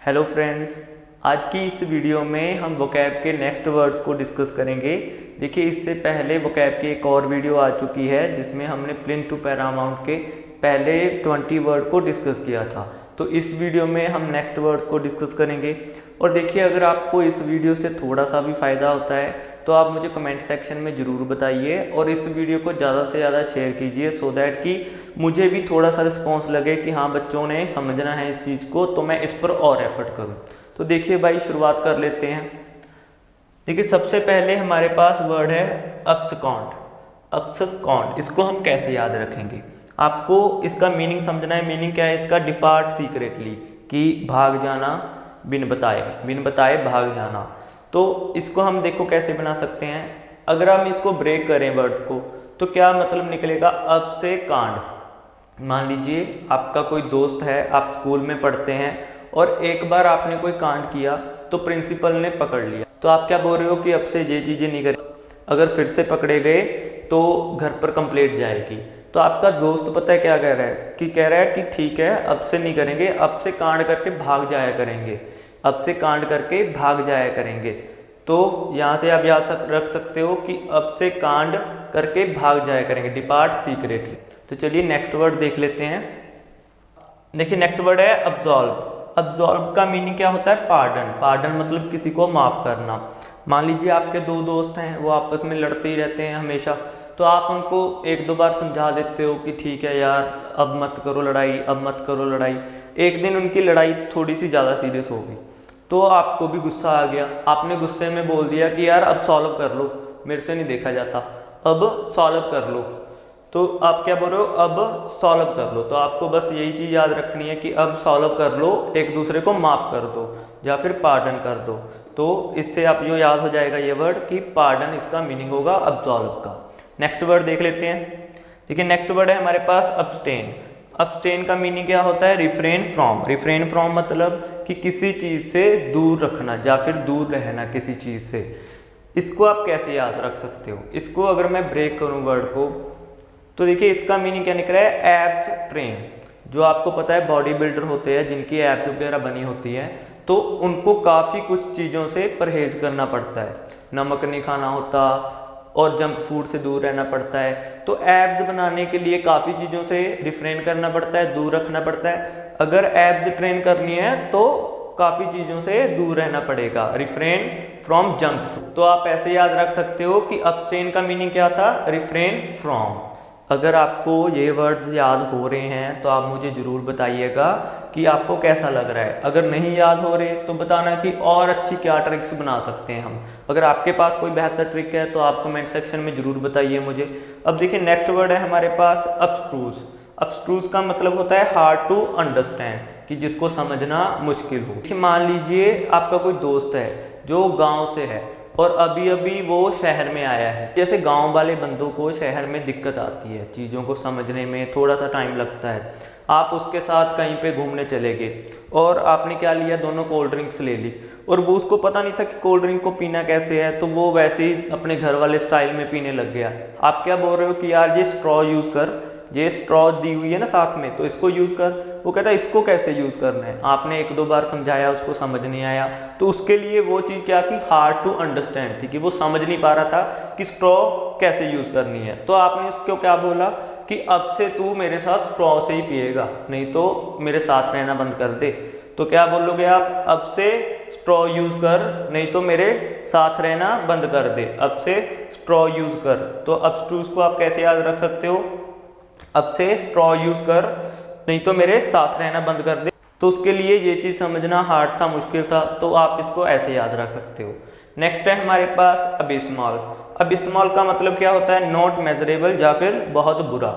Hello friends, आज की इस वीडियो में हम वोकैब के नेक्स्ट वर्ड्स को डिस्कस करेंगे। देखिए, इससे पहले वोकैब की एक और वीडियो आ चुकी है जिसमें हमने प्लिंथ टू पैरामाउंट के पहले 20 वर्ड को डिस्कस किया था। तो इस वीडियो में हम नेक्स्ट वर्ड्स को डिस्कस करेंगे। और देखिए, अगर आपको इस वीडियो से थोड़ा सा भी फ़ायदा होता है तो आप मुझे कमेंट सेक्शन में ज़रूर बताइए और इस वीडियो को ज़्यादा से ज़्यादा शेयर कीजिए सो दैट कि मुझे भी थोड़ा सा रिस्पॉन्स लगे कि हाँ, बच्चों ने समझना है इस चीज़ को, तो मैं इस पर और एफर्ट करूँ। तो देखिए भाई, शुरुआत कर लेते हैं। देखिए, सबसे पहले हमारे पास वर्ड है अब्सकॉन्ड। अब्सकॉन्ड, इसको हम कैसे याद रखेंगे? आपको इसका मीनिंग समझना है। मीनिंग क्या है इसका? डिपार्ट सीक्रेटली, कि भाग जाना बिन बताए भाग जाना। तो इसको हम देखो कैसे बना सकते हैं। अगर हम इसको ब्रेक करें वर्ड्स को, तो क्या मतलब निकलेगा? अब से कांड। मान लीजिए आपका कोई दोस्त है, आप स्कूल में पढ़ते हैं और एक बार आपने कोई कांड किया तो प्रिंसिपल ने पकड़ लिया, तो आप क्या बोल रहे हो कि अब से ये चीज़ें नहीं करें। अगर फिर से पकड़े गए तो घर पर कंप्लेंट जाएगी। तो आपका दोस्त पता है क्या कह रहा है? कह रहा है कि ठीक है, अब से नहीं करेंगे, अब से कांड करके भाग जाया करेंगे, अब से कांड करके भाग जाया करेंगे। तो यहाँ से आप याद रख सकते हो कि अब से कांड करके भाग जाया करेंगे, डिपार्ट सीक्रेटली। तो चलिए नेक्स्ट वर्ड देख लेते हैं। देखिए, नेक्स्ट वर्ड है अब्सॉल्व। अब्सॉल्व का मीनिंग क्या होता है? पार्डन। पार्डन मतलब किसी को माफ़ करना। मान लीजिए आपके दो दोस्त हैं, वो आपस में लड़ते ही रहते हैं हमेशा, तो आप उनको एक दो बार समझा देते हो कि ठीक है यार, अब मत करो लड़ाई, अब मत करो लड़ाई। एक दिन उनकी लड़ाई थोड़ी सी ज़्यादा सीरियस हो गई, तो आपको भी गुस्सा आ गया। आपने गुस्से में बोल दिया कि यार अब सॉल्व कर लो, मेरे से नहीं देखा जाता, अब सॉल्व कर लो। तो आप क्या बोल रहे हो? अब सॉल्व कर लो। तो आपको बस यही चीज़ याद रखनी है कि अब सॉल्व कर लो, एक दूसरे को माफ़ कर दो या फिर पार्डन कर दो। तो इससे आप जो याद हो जाएगा ये वर्ड कि पार्डन, इसका मीनिंग होगा अब्सॉल्व का। नेक्स्ट वर्ड देख लेते हैं। देखिए, नेक्स्ट वर्ड है हमारे पास अब्सटेन। अब्सटेन का मीनिंग क्या होता है? Refrain from. रिफ्रेन फ्रॉम मतलब कि किसी चीज़ से दूर रखना या फिर दूर रहना किसी चीज़ से। इसको आप कैसे याद रख सकते हो? इसको अगर मैं ब्रेक करूं वर्ड को, तो देखिए इसका मीनिंग क्या निकला है? Abs train. जो आपको पता है बॉडी बिल्डर होते हैं जिनकी एब्स वगैरह बनी होती है, तो उनको काफ़ी कुछ चीज़ों से परहेज करना पड़ता है। नमक नहीं खाना होता और जंक फूड से दूर रहना पड़ता है। तो एब्स बनाने के लिए काफ़ी चीज़ों से रिफ्रेन करना पड़ता है, दूर रखना पड़ता है। अगर एब्स ट्रेन करनी है तो काफ़ी चीज़ों से दूर रहना पड़ेगा, रिफ्रेन फ्रॉम जंक फूड। तो आप ऐसे याद रख सकते हो कि अब्सटेन का मीनिंग क्या था? Refrain from. अगर आपको ये वर्ड्स याद हो रहे हैं तो आप मुझे ज़रूर बताइएगा कि आपको कैसा लग रहा है। अगर नहीं याद हो रहे तो बताना कि और अच्छी क्या ट्रिक्स बना सकते हैं हम। अगर आपके पास कोई बेहतर ट्रिक है तो आप कमेंट सेक्शन में ज़रूर बताइए मुझे। अब देखिए, नेक्स्ट वर्ड है हमारे पास अब्स्ट्रूज। अब्स्ट्रूज का मतलब होता है हार्ड टू अंडरस्टैंड, कि जिसको समझना मुश्किल हो। देखिए, मान लीजिए आपका कोई दोस्त है जो गाँव से है और अभी अभी वो शहर में आया है। जैसे गांव वाले बंदों को शहर में दिक्कत आती है, चीज़ों को समझने में थोड़ा सा टाइम लगता है। आप उसके साथ कहीं पे घूमने चले गए और आपने क्या लिया? दोनों कोल्ड ड्रिंक्स ले ली, और वो उसको पता नहीं था कि कोल्ड ड्रिंक को पीना कैसे है, तो वो वैसे ही अपने घर वाले स्टाइल में पीने लग गया। आप क्या बोल रहे हो कि यार ये स्ट्रॉ यूज़ कर, ये स्ट्रॉ दी हुई है ना साथ में, तो इसको यूज़ कर। वो कहता है इसको कैसे यूज़ करना है? आपने एक दो बार समझाया, उसको समझ नहीं आया, तो उसके लिए वो चीज़ क्या थी? हार्ड टू अंडरस्टैंड थी, कि वो समझ नहीं पा रहा था कि स्ट्रॉ कैसे यूज़ करनी है। तो आपने उसको क्या बोला कि अब से तू मेरे साथ स्ट्रॉ से ही पिएगा, नहीं तो मेरे साथ रहना बंद कर दे। तो क्या बोलोगे आप? अब से स्ट्रॉ यूज़ कर, नहीं तो मेरे साथ रहना बंद कर दे। अब से स्ट्रॉ यूज़ कर। तो अब्स्ट्रूज को आप कैसे याद रख सकते हो? अब से स्ट्रॉ यूज़ कर, नहीं तो मेरे साथ रहना बंद कर दे। तो उसके लिए ये चीज़ समझना हार्ड था, मुश्किल था, तो आप इसको ऐसे याद रख सकते हो। नेक्स्ट है हमारे पास अबिस्मॉल। अबिस्मॉल का मतलब क्या होता है? नॉट मेजरेबल या फिर बहुत बुरा।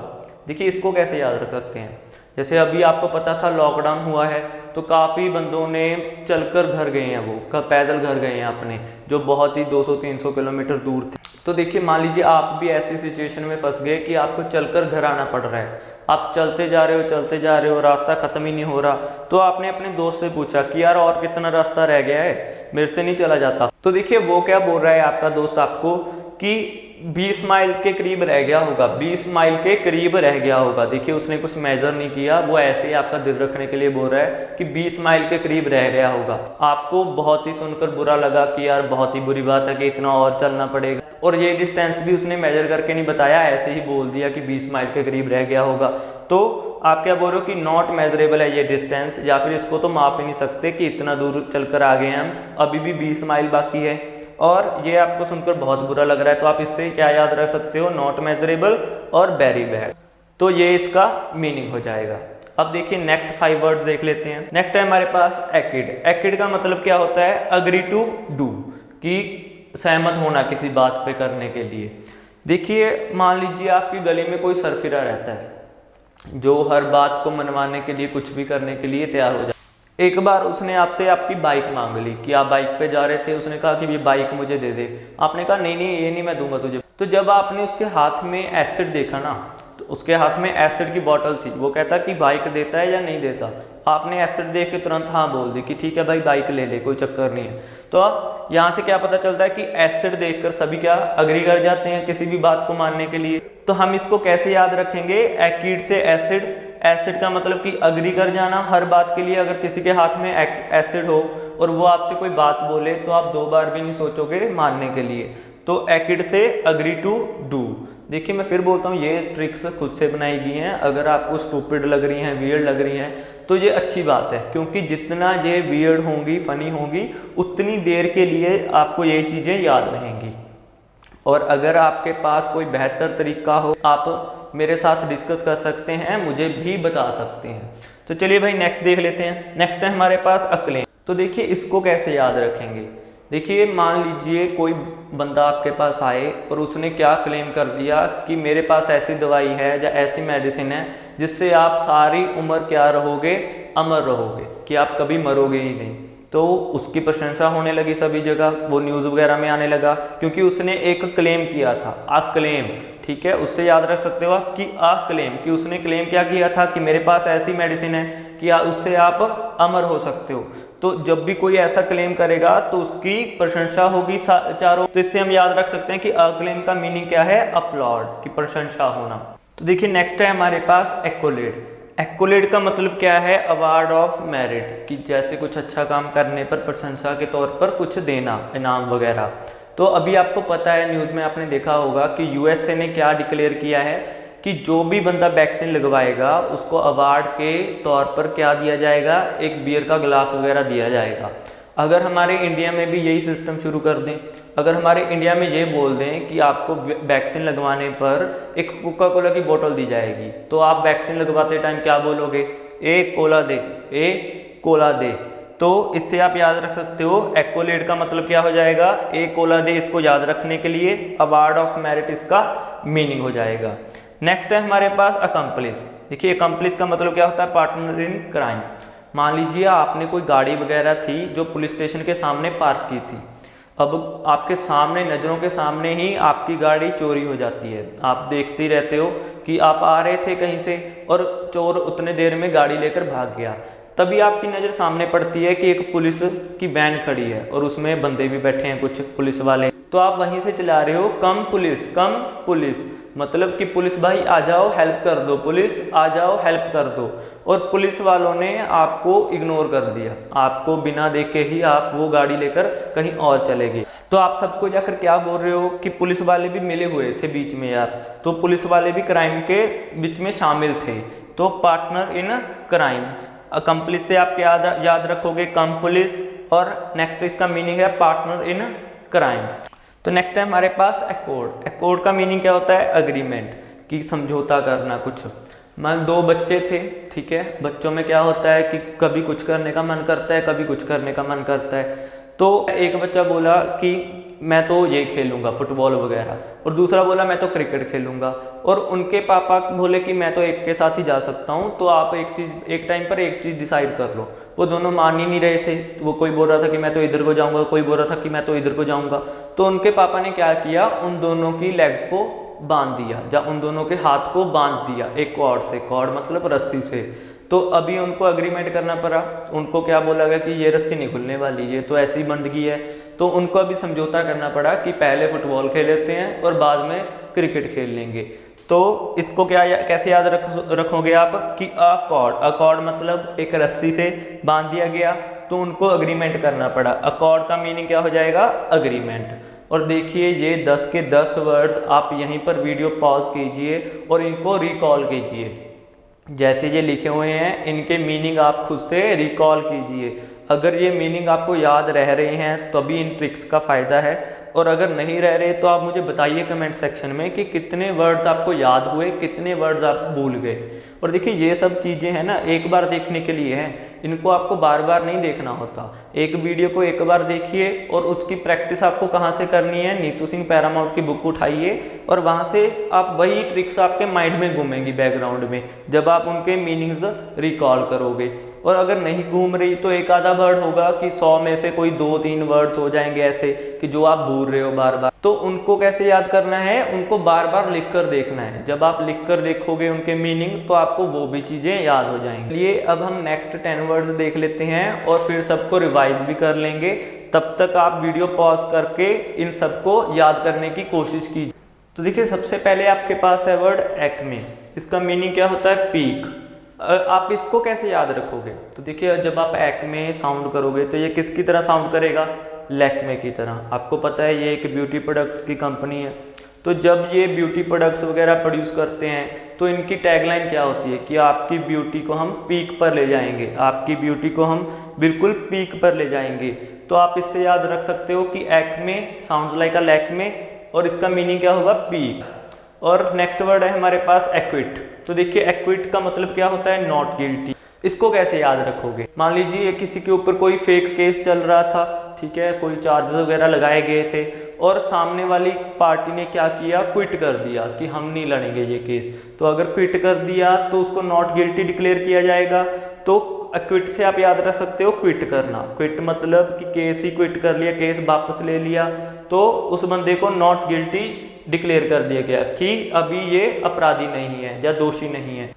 देखिए, इसको कैसे याद रख सकते हैं? जैसे अभी आपको पता था लॉकडाउन हुआ है, तो काफ़ी बंदों ने चलकर घर गए हैं, वो पैदल घर गए हैं अपने, जो बहुत ही 200-300 किलोमीटर दूर थे। तो देखिए, मान लीजिए आप भी ऐसी सिचुएशन में फंस गए कि आपको चलकर घर आना पड़ रहा है। आप चलते जा रहे हो, रास्ता ख़त्म ही नहीं हो रहा। तो आपने अपने दोस्त से पूछा कि यार और कितना रास्ता रह गया है, मेरे से नहीं चला जाता। तो देखिए, वो क्या बोल रहा है आपका दोस्त आपको कि 20 माइल के करीब रह गया होगा, 20 माइल के करीब रह गया होगा। देखिए उसने कुछ मेजर नहीं किया, वो ऐसे ही आपका दिल रखने के लिए बोल रहा है कि 20 माइल के करीब रह गया होगा। आपको बहुत ही सुनकर बुरा लगा कि यार बहुत ही बुरी बात है कि इतना और चलना पड़ेगा, और ये डिस्टेंस भी उसने मेजर करके नहीं बताया, ऐसे ही बोल दिया कि 20 माइल के करीब रह गया होगा। तो आप क्या बोल रहे हो कि नॉट मेजरेबल है ये डिस्टेंस, या फिर इसको तो माप ही नहीं सकते कि इतना दूर चलकर आ गए हैं हम, अभी भी 20 माइल बाकी है। और ये आपको सुनकर बहुत बुरा लग रहा है, तो आप इससे क्या याद रख सकते हो, नॉट मेजरेबल और वेरी बैड। तो ये इसका मीनिंग हो जाएगा। अब देखिए नेक्स्ट 5 वर्ड्स देख लेते हैं। नेक्स्ट है हमारे पास एकिड। एकिड का मतलब क्या होता है, अग्री टू डू, कि सहमत होना किसी बात पे करने के लिए। देखिए मान लीजिए आपकी गली में कोई सरफिरा रहता है जो हर बात को मनवाने के लिए कुछ भी करने के लिए तैयार हो जाए। एक बार उसने आपसे आपकी बाइक मांग ली कि आप बाइक पे जा रहे थे, उसने कहा कि ये बाइक मुझे दे दे। आपने कहा नहीं नहीं ये नहीं मैं दूंगा तुझे। तो जब आपने उसके हाथ में एसिड देखा ना, तो उसके हाथ में एसिड की बोतल थी, वो कहता कि बाइक देता है या नहीं देता। आपने एसिड देख के तुरंत हाँ बोल दी कि ठीक है भाई बाइक ले ले, कोई चक्कर नहीं है। तो यहाँ से क्या पता चलता है कि एसिड देखकर सभी क्या अग्री कर जाते हैं किसी भी बात को मानने के लिए। तो हम इसको कैसे याद रखेंगे, एकिड से एसिड। एसिड का मतलब कि अग्री कर जाना हर बात के लिए। अगर किसी के हाथ में एसिड हो और वो आपसे कोई बात बोले तो आप 2 बार भी नहीं सोचोगे मानने के लिए। तो एकिड से अग्री टू डू। देखिए मैं फिर बोलता हूँ, ये ट्रिक्स खुद से बनाई गई हैं। अगर आपको स्टूपिड लग रही हैं, वियर्ड लग रही हैं, तो ये अच्छी बात है, क्योंकि जितना ये वियर्ड होंगी, फनी होंगी, उतनी देर के लिए आपको ये चीज़ें याद रहेंगी। और अगर आपके पास कोई बेहतर तरीका हो, आप मेरे साथ डिस्कस कर सकते हैं, मुझे भी बता सकते हैं। तो चलिए भाई नेक्स्ट देख लेते हैं। नेक्स्ट है हमारे पास अक्लेम। तो देखिए इसको कैसे याद रखेंगे। देखिए मान लीजिए कोई बंदा आपके पास आए और उसने क्या क्लेम कर दिया कि मेरे पास ऐसी दवाई है या ऐसी मेडिसिन है जिससे आप सारी उम्र क्या रहोगे, अमर रहोगे, कि आप कभी मरोगे ही नहीं। तो उसकी प्रशंसा होने लगी सभी जगह, वो न्यूज़ वगैरह में आने लगा, क्योंकि उसने एक क्लेम किया था, आ क्लेम। ठीक है, उससे याद रख सकते हो आप कि आ क्लेम, कि उसने क्लेम क्या किया था कि मेरे पास ऐसी मेडिसिन है कि उससे आप अमर हो सकते हो। तो जब भी कोई ऐसा क्लेम करेगा तो उसकी प्रशंसा होगी चारों। तो इससे हम याद रख सकते हैं कि आ क्लेम का मीनिंग क्या है, अपलॉड, की प्रशंसा होना। तो देखिए नेक्स्ट है हमारे पास एक्कोलेड। एक्कोलेड का मतलब क्या है, अवार्ड ऑफ मेरिट, कि जैसे कुछ अच्छा काम करने पर प्रशंसा के तौर पर कुछ देना, इनाम वगैरह। तो अभी आपको पता है, न्यूज़ में आपने देखा होगा कि यूएसए ने क्या डिक्लेयर किया है कि जो भी बंदा वैक्सीन लगवाएगा उसको अवार्ड के तौर पर क्या दिया जाएगा, एक बियर का गिलास वगैरह दिया जाएगा। अगर हमारे इंडिया में भी यही सिस्टम शुरू कर दें, अगर हमारे इंडिया में ये बोल दें कि आपको वैक्सीन लगवाने पर एक कोका कोला की बोतल दी जाएगी, तो आप वैक्सीन लगवाते टाइम क्या बोलोगे, ए कोला दे, ए कोला दे। तो इससे आप याद रख सकते हो, एक्कोलेड का मतलब क्या हो जाएगा, ए कोला दे। इसको याद रखने के लिए अवार्ड ऑफ मेरिट इसका मीनिंग हो जाएगा। नेक्स्ट है हमारे पास अकम्पलिस। देखिए अकम्पलिस का मतलब क्या होता है, पार्टनर इन क्राइम। मान लीजिए आपने कोई गाड़ी वगैरह थी जो पुलिस स्टेशन के सामने पार्क की थी, अब आपके सामने, नज़रों के सामने ही आपकी गाड़ी चोरी हो जाती है। आप देखते ही रहते हो कि आप आ रहे थे कहीं से और चोर उतने देर में गाड़ी लेकर भाग गया। तभी आपकी नज़र सामने पड़ती है कि एक पुलिस की वैन खड़ी है और उसमें बंदे भी बैठे हैं कुछ पुलिस वाले। तो आप वहीं से चला रहे हो, कम पुलिस, कम पुलिस, मतलब कि पुलिस भाई आ जाओ हेल्प कर दो, पुलिस आ जाओ हेल्प कर दो। और पुलिस वालों ने आपको इग्नोर कर दिया, आपको बिना देखे ही आप वो गाड़ी लेकर कहीं और चले गए। तो आप सबको जाकर क्या बोल रहे हो कि पुलिस वाले भी मिले हुए थे बीच में यार, तो पुलिस वाले भी क्राइम के बीच में शामिल थे। तो पार्टनर इन क्राइम। अकम्पलिस से आप क्या याद रखोगे, कम पुलिस, और नेक्स्ट इसका मीनिंग है पार्टनर इन क्राइम। तो नेक्स्ट है हमारे पास एक्कॉर्ड। एक्कॉर्ड का मीनिंग क्या होता है, अग्रीमेंट, की समझौता करना कुछ। मान 2 बच्चे थे, ठीक है, बच्चों में क्या होता है कि कभी कुछ करने का मन करता है, कभी कुछ करने का मन करता है। तो एक बच्चा बोला कि मैं तो ये खेलूंगा फुटबॉल वगैरह, और दूसरा बोला मैं तो क्रिकेट खेलूंगा। और उनके पापा बोले कि मैं तो एक के साथ ही जा सकता हूँ, तो आप एक टाइम पर एक चीज़ डिसाइड कर लो। वो दोनों मान ही नहीं रहे थे, वो कोई बोल रहा था कि मैं तो इधर को जाऊँगा, कोई बोल रहा था कि मैं तो इधर को जाऊँगा। तो उनके पापा ने क्या किया, उन दोनों की लेग्स को बांध दिया, या उन दोनों के हाथ को बांध दिया एक कॉर्ड से, कॉर्ड मतलब रस्सी से। तो अभी उनको अग्रीमेंट करना पड़ा, उनको क्या बोला गया कि ये रस्सी नहीं खुलने वाली, ये तो ऐसी बंदगी है। तो उनको अभी समझौता करना पड़ा कि पहले फुटबॉल खेल लेते हैं और बाद में क्रिकेट खेल लेंगे। तो इसको क्या कैसे याद रखोगे आप कि अकॉर्ड मतलब एक रस्सी से बांध दिया गया, तो उनको अग्रीमेंट करना पड़ा। अकॉर्ड का मीनिंग क्या हो जाएगा? अग्रीमेंट। और देखिए ये 10 के 10 वर्ड्स आप यहीं पर वीडियो पॉज कीजिए और इनको रिकॉल कीजिए। जैसे ये लिखे हुए हैं इनके मीनिंग आप खुद से रिकॉल कीजिए। अगर ये मीनिंग आपको याद रह रहे हैं तो अभी इन ट्रिक्स का फ़ायदा है, और अगर नहीं रह रहे तो आप मुझे बताइए कमेंट सेक्शन में कि कितने वर्ड्स आपको याद हुए, कितने वर्ड्स आप भूल गए। और देखिए ये सब चीज़ें हैं ना, एक बार देखने के लिए हैं, इनको आपको बार बार नहीं देखना होता। एक वीडियो को एक बार देखिए और उसकी प्रैक्टिस आपको कहाँ से करनी है? नीतू सिंह पैरामाउंट की बुक उठाइए और वहाँ से आप वही ट्रिक्स आपके माइंड में घूमेंगी बैकग्राउंड में, जब आप उनके मीनिंग्स रिकॉल करोगे। और अगर नहीं घूम रही तो एक आधा वर्ड होगा कि 100 में से कोई 2-3 वर्ड्स हो जाएंगे ऐसे कि जो आप भूल रहे हो बार बार। तो उनको कैसे याद करना है? उनको बार बार लिख कर देखना है। जब आप लिख कर देखोगे उनके मीनिंग तो आपको वो भी चीज़ें याद हो जाएंगी। लिए अब हम नेक्स्ट 10 वर्ड्स देख लेते हैं और फिर सबको रिवाइज भी कर लेंगे। तब तक आप वीडियो पॉज करके इन सबको याद करने की कोशिश कीजिए। तो देखिए सबसे पहले आपके पास है वर्ड एक्मे। इसका मीनिंग क्या होता है? पीक। आप इसको कैसे याद रखोगे? तो देखिए जब आप एक्मे साउंड करोगे तो ये किसकी तरह साउंड करेगा? लैक्मे की तरह। आपको पता है ये एक ब्यूटी प्रोडक्ट्स की कंपनी है। तो जब ये ब्यूटी प्रोडक्ट्स वगैरह प्रोड्यूस करते हैं तो इनकी टैगलाइन क्या होती है कि आपकी ब्यूटी को हम पीक पर ले जाएंगे, आपकी ब्यूटी को हम बिल्कुल पीक पर ले जाएंगे। तो आप इससे याद रख सकते हो कि एक्मे साउंड्स लाइक अ लैक्मे, और इसका मीनिंग क्या होगा? पीक। और नेक्स्ट वर्ड है हमारे पास एक्विट। तो देखिए एक्विट का मतलब क्या होता है? Not guilty. इसको कैसे याद रखोगे? मान लीजिए किसी के ऊपर कोई फेक केस चल रहा था, ठीक है, कोई चार्जेस वगैरह लगाए गए थे और सामने वाली पार्टी ने क्या किया? क्विट कर दिया कि हम नहीं लड़ेंगे ये केस। तो अगर क्विट कर दिया तो उसको नॉट गिल्टी डिक्लेयर किया जाएगा। तो क्विट से आप याद रख सकते हो क्विट करना। क्विट मतलब कि केस ही क्विट कर लिया, केस वापस ले लिया, तो उस बंदे को नॉट गिल्टी डिक्लेयर कर दिया गया कि अभी ये अपराधी नहीं है या दोषी नहीं है।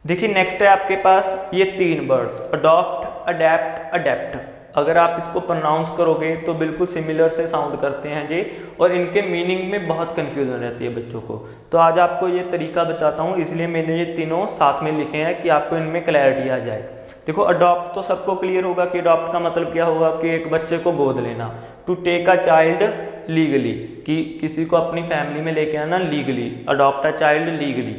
देखिए नेक्स्ट है आपके पास ये 3 वर्ड्स, अडॉप्ट, अडेप्ट, अडेप्ट। अगर आप इसको प्रोनाउंस करोगे तो बिल्कुल सिमिलर से साउंड करते हैं ये, और इनके मीनिंग में बहुत कन्फ्यूजन रहती है बच्चों को। तो आज आपको ये तरीका बताता हूँ, इसलिए मैंने ये तीनों साथ में लिखे हैं कि आपको इनमें क्लैरिटी आ जाए। देखो अडॉप्ट तो सबको क्लियर होगा कि अडॉप्ट का मतलब क्या होगा कि एक बच्चे को गोद लेना। To take a child legally, कि किसी को अपनी फैमिली में लेके आना legally, adopt a child legally.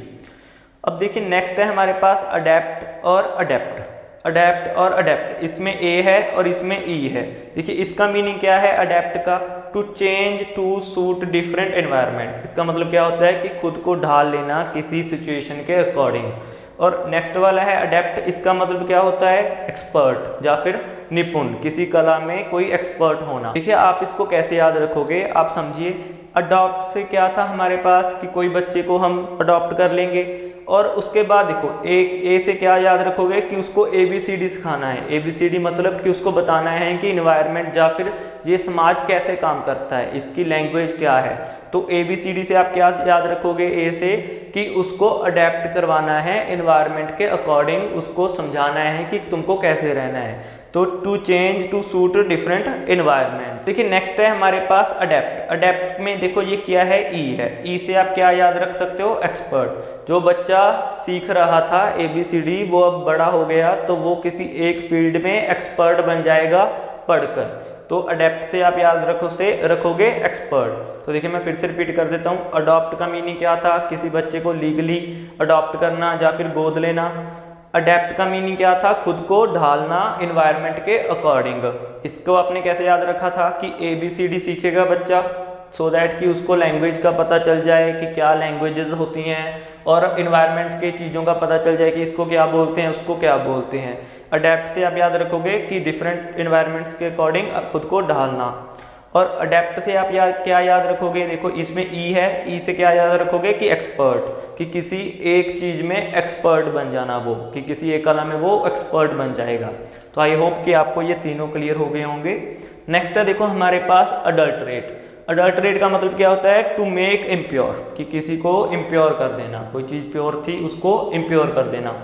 अब देखिए नेक्स्ट है हमारे पास अडेप्ट और अडेप्ट। अडेप्ट और अडेप्ट, इसमें ए है और इसमें ई है। देखिए इसका मीनिंग क्या है अडेप्ट का? To change to suit different environment. इसका मतलब क्या होता है कि खुद को ढाल लेना किसी सिचुएशन के अकॉर्डिंग। और नेक्स्ट वाला है अडेप्ट, इसका मतलब क्या होता है? एक्सपर्ट या फिर निपुण, किसी कला में कोई एक्सपर्ट होना। देखिए आप इसको कैसे याद रखोगे, आप समझिए। अडॉप्ट से क्या था हमारे पास कि कोई बच्चे को हम अडॉप्ट कर लेंगे, और उसके बाद देखो ए से क्या याद रखोगे कि उसको ABCD सिखाना है। ABCD मतलब कि उसको बताना है कि इन्वायरमेंट या फिर ये समाज कैसे काम करता है, इसकी लैंग्वेज क्या है। तो ABCD से आप क्या याद रखोगे? ए से कि उसको अडेप्ट करवाना है इन्वायरमेंट के अकॉर्डिंग, उसको समझाना है कि तुमको कैसे रहना है। तो to change to suit different environment. देखिए नेक्स्ट है हमारे पास अडेप्ट। अडेप्ट में देखो ये क्या है? ई है। ई से आप क्या याद रख सकते हो? एक्सपर्ट। जो बच्चा सीख रहा था ABCD वो अब बड़ा हो गया तो वो किसी एक फील्ड में एक्सपर्ट बन जाएगा पढ़कर। तो अडेप्ट से आप याद रखोगे एक्सपर्ट। तो देखिए मैं फिर से रिपीट कर देता हूँ। अडॉप्ट का मीनिंग क्या था? किसी बच्चे को लीगली अडॉप्ट करना या फिर गोद लेना। अडेप्ट का मीनिंग क्या था? खुद को ढालना इन्वायरमेंट के अकॉर्डिंग। इसको आपने कैसे याद रखा था कि ABCD सीखेगा बच्चा सो दैट कि उसको लैंग्वेज का पता चल जाए कि क्या लैंग्वेजेस होती हैं, और इन्वायरमेंट के चीज़ों का पता चल जाए कि इसको क्या बोलते हैं, उसको क्या बोलते हैं। अडेप्ट से आप याद रखोगे कि डिफरेंट इन्वायरमेंट्स के अकॉर्डिंग खुद को ढालना। और अडेप्ट से आप क्या याद रखोगे? देखो इसमें ई है। ई से क्या याद रखोगे कि एक्सपर्ट, कि किसी एक चीज़ में एक्सपर्ट बन जाना, वो कि किसी एक कला में वो एक्सपर्ट बन जाएगा। तो आई होप कि आपको ये तीनों क्लियर हो गए होंगे। नेक्स्ट है देखो हमारे पास अडल्टरेट। अडल्टरेट का मतलब क्या होता है? टू मेक इम्प्योर, कि किसी को इम्प्योर कर देना, कोई चीज़ प्योर थी उसको इम्प्योर कर देना।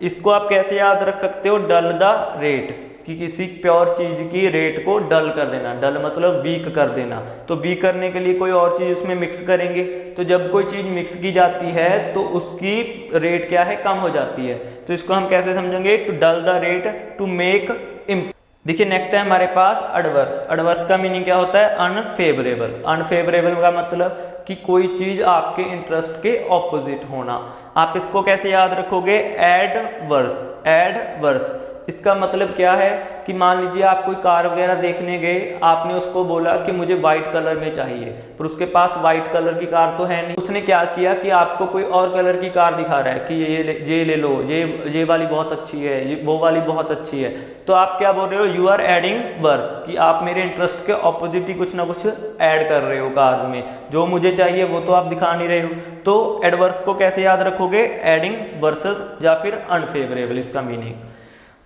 इसको आप कैसे याद रख सकते हो, डल द रेट, कि किसी प्योर चीज की रेट को डल कर देना, डल मतलब वीक कर देना। तो वीक करने के लिए कोई और चीज उसमें मिक्स करेंगे, तो जब कोई चीज मिक्स की जाती है तो उसकी रेट क्या है, कम हो जाती है। तो इसको हम कैसे समझेंगे, to dull the rate, to make इम्प। देखिए नेक्स्ट है हमारे पास एडवर्स। एडवर्स का मीनिंग क्या होता है, अनफेवरेबल। अनफेवरेबल का मतलब कि कोई चीज आपके इंटरेस्ट के ऑपोजिट होना। आप इसको कैसे याद रखोगे, एडवर्स। एडवर्स इसका मतलब क्या है कि मान लीजिए आप कोई कार वगैरह देखने गए, आपने उसको बोला कि मुझे व्हाइट कलर में चाहिए, पर उसके पास व्हाइट कलर की कार तो है नहीं। उसने क्या किया कि आपको कोई और कलर की कार दिखा रहा है कि ये ले लो, ये वाली बहुत अच्छी है, ये वो वाली बहुत अच्छी है। तो आप क्या बोल रहे हो, यू आर एडिंग वर्स, कि आप मेरे इंटरेस्ट के ऑपोजिट ही कुछ ना कुछ ऐड कर रहे हो कार्स में, जो मुझे चाहिए वो तो आप दिखा नहीं रहे हो। तो एडवर्स को कैसे याद रखोगे, एडिंग वर्सेस या फिर अनफेवरेबल इसका मीनिंग।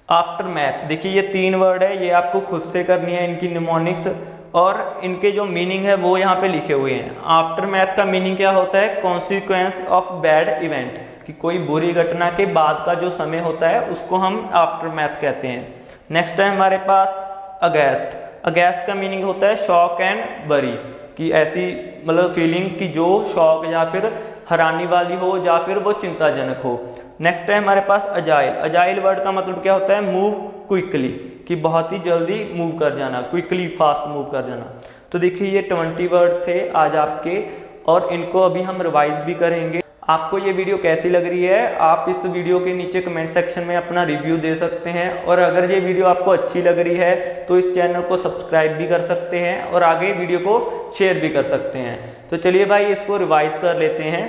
आफ्टर मैथ, देखिए ये 3 वर्ड है, ये आपको खुद से करनी है, इनकी निमोनिक्स और इनके जो मीनिंग है वो यहाँ पे लिखे हुए हैं। आफ्टर मैथ का मीनिंग क्या होता है, कॉन्सिक्वेंस ऑफ बैड इवेंट, कि कोई बुरी घटना के बाद का जो समय होता है उसको हम आफ्टर मैथ कहते हैं। नेक्स्ट है हमारे पास अगेस्ट। अगेस्ट का मीनिंग होता है शॉक एंड वरी, कि ऐसी मतलब फीलिंग कि जो शॉक या फिर हैरानी वाली हो या फिर वो चिंताजनक हो। नेक्स्ट है हमारे पास अजाइल। अजाइल वर्ड का मतलब क्या होता है, मूव क्विकली, कि बहुत ही जल्दी मूव कर जाना, क्विकली फास्ट मूव कर जाना। तो देखिए ये 20 वर्ड थे आज आपके, और इनको अभी हम रिवाइज भी करेंगे। आपको ये वीडियो कैसी लग रही है, आप इस वीडियो के नीचे कमेंट सेक्शन में अपना रिव्यू दे सकते हैं, और अगर ये वीडियो आपको अच्छी लग रही है तो इस चैनल को सब्सक्राइब भी कर सकते हैं और आगे वीडियो को शेयर भी कर सकते हैं। तो चलिए भाई इसको रिवाइज कर लेते हैं।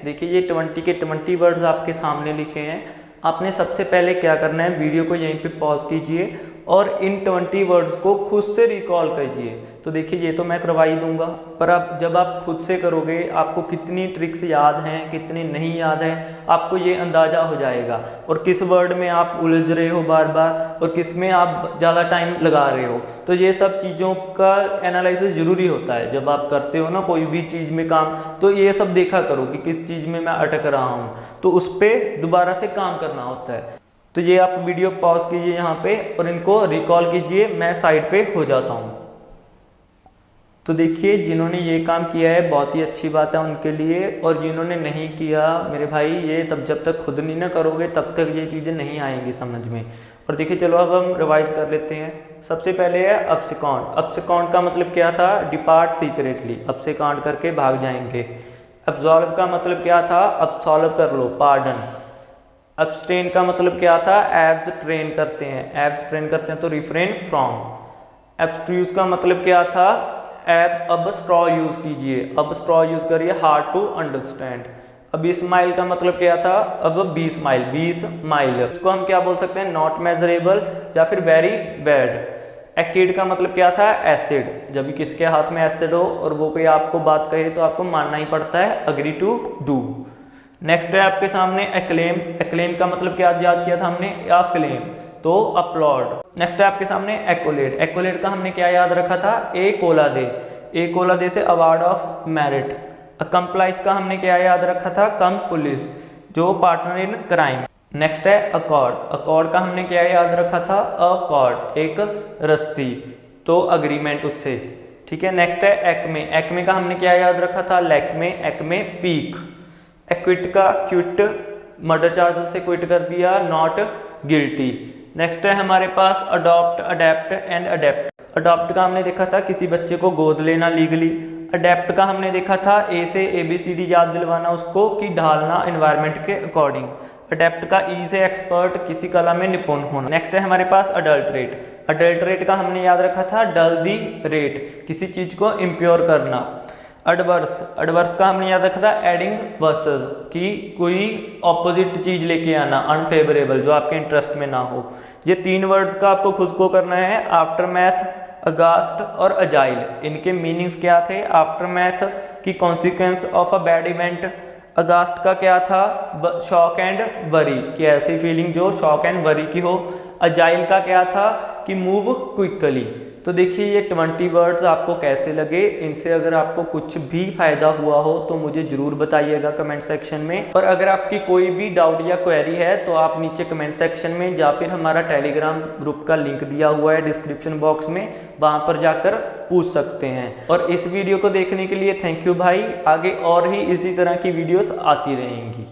देखिए ये 20 के 20 वर्ड्स आपके सामने लिखे हैं। आपने सबसे पहले क्या करना है, वीडियो को यहीं पे पॉज कीजिए और इन 20 वर्ड्स को खुद से रिकॉल कीजिए। तो देखिए ये तो मैं करवा ही दूंगा, पर अब जब आप खुद से करोगे आपको कितनी ट्रिक्स याद हैं कितनी नहीं याद हैं आपको ये अंदाज़ा हो जाएगा, और किस वर्ड में आप उलझ रहे हो बार बार और किस में आप ज़्यादा टाइम लगा रहे हो। तो ये सब चीज़ों का एनालिसिस ज़रूरी होता है जब आप करते हो ना कोई भी चीज़ में काम। तो ये सब देखा करो कि किस चीज़ में मैं अटक रहा हूँ, तो उस पर दोबारा से काम करना होता है। तो ये आप वीडियो पॉज कीजिए यहाँ पे और इनको रिकॉल कीजिए, मैं साइड पे हो जाता हूँ। तो देखिए जिन्होंने ये काम किया है बहुत ही अच्छी बात है उनके लिए, और जिन्होंने नहीं किया मेरे भाई, ये तब जब तक खुद नहीं ना करोगे तब तक ये चीज़ें नहीं आएंगी समझ में। और देखिए चलो अब हम रिवाइज कर लेते हैं। सबसे पहले है अब्सकॉन्ड। अब्सकॉन्ड का मतलब क्या था, डिपार्ट सीक्रेटली, अब्सकॉन्ड करके भाग जाएंगे। अब्सॉल्व का मतलब क्या था, अब्सॉल्व कर लो, पार्डन। अब्सटेन का मतलब क्या था, एब्स ट्रेन करते हैं, एब्स ट्रेन करते हैं तो रिफ्रेन फ्रॉम। एब्स्ट्रूज का मतलब क्या था, अब स्ट्रॉ यूज कीजिए, अब स्ट्रॉ यूज करिए, हार्ड टू अंडरस्टैंड। अब स्माइल का मतलब क्या था, अब 20 माइल, 20 माइल। इसको हम क्या बोल सकते हैं, नॉट मेजरेबल या फिर वेरी बैड। एक्ड का मतलब क्या था, एसिड। जब भी किसके हाथ में एसिड हो और वो कोई आपको बात कहे तो आपको मानना ही पड़ता है, अग्री टू डू। नेक्स्ट है आपके सामने एक्लेम। एक्लेम का मतलब क्या याद किया था हमने, अक्लेम, तो अपलॉड। नेक्स्ट है आपके सामने एक्कोलेट। एक्कोलेट का हमने क्या याद रखा था, ए कोलादे, ए कोलादे से अवार्ड ऑफ मेरिट। अकम्प्लाइज का हमने क्या याद रखा था, कम पुलिस, जो पार्टनर इन क्राइम। नेक्स्ट है अकॉर्ड। अकॉर्ड का हमने क्या याद रखा था, अकॉर्ड, एक रस्सी, तो अग्रीमेंट उससे, ठीक है। नेक्स्ट है एक्मे। एक्मे का हमने क्या याद रखा था, लैक्मे, एक्मे पीक। एक्विट का क्विट, मर्डर चार्जेस से क्विट कर दिया, नॉट गिल्टी। नेक्स्ट है हमारे पास adopt, adept and adept. Adopt का हमने देखा था किसी बच्चे को गोद लेना लीगली। अडेप्ट का हमने देखा था ए से ABCD याद दिलवाना उसको, कि ढालना एनवायरनमेंट के अकॉर्डिंग। अडेप्ट का ई से एक्सपर्ट, किसी कला में निपुण होना। नेक्स्ट है हमारे पास अडल्ट्रेट। अडल्ट्रेट का हमने याद रखा था डल दी रेट, किसी चीज को इम्प्योर करना। एडवर्स, एडवर्स का हमने याद रखा था एडिंग वर्सेस, कि कोई ऑपोजिट चीज लेके आना, अनफेवरेबल, जो आपके इंटरेस्ट में ना हो। ये 3 वर्ड्स का आपको खुद को करना है, आफ्टर मैथ, अगास्ट और अजाइल। इनके मीनिंग्स क्या थे, आफ्टर मैथ की consequence of a bad event, aghast का क्या था, शॉक एंड वरी, कि ऐसी फीलिंग जो शॉक एंड वरी की हो। अजाइल का क्या था कि मूव क्विकली। तो देखिए ये 20 वर्ड्स आपको कैसे लगे, इनसे अगर आपको कुछ भी फायदा हुआ हो तो मुझे जरूर बताइएगा कमेंट सेक्शन में। और अगर आपकी कोई भी डाउट या क्वेरी है तो आप नीचे कमेंट सेक्शन में या फिर हमारा टेलीग्राम ग्रुप का लिंक दिया हुआ है डिस्क्रिप्शन बॉक्स में, वहां पर जाकर पूछ सकते हैं। और इस वीडियो को देखने के लिए थैंक यू भाई। आगे और ही इसी तरह की वीडियोस आती रहेंगी।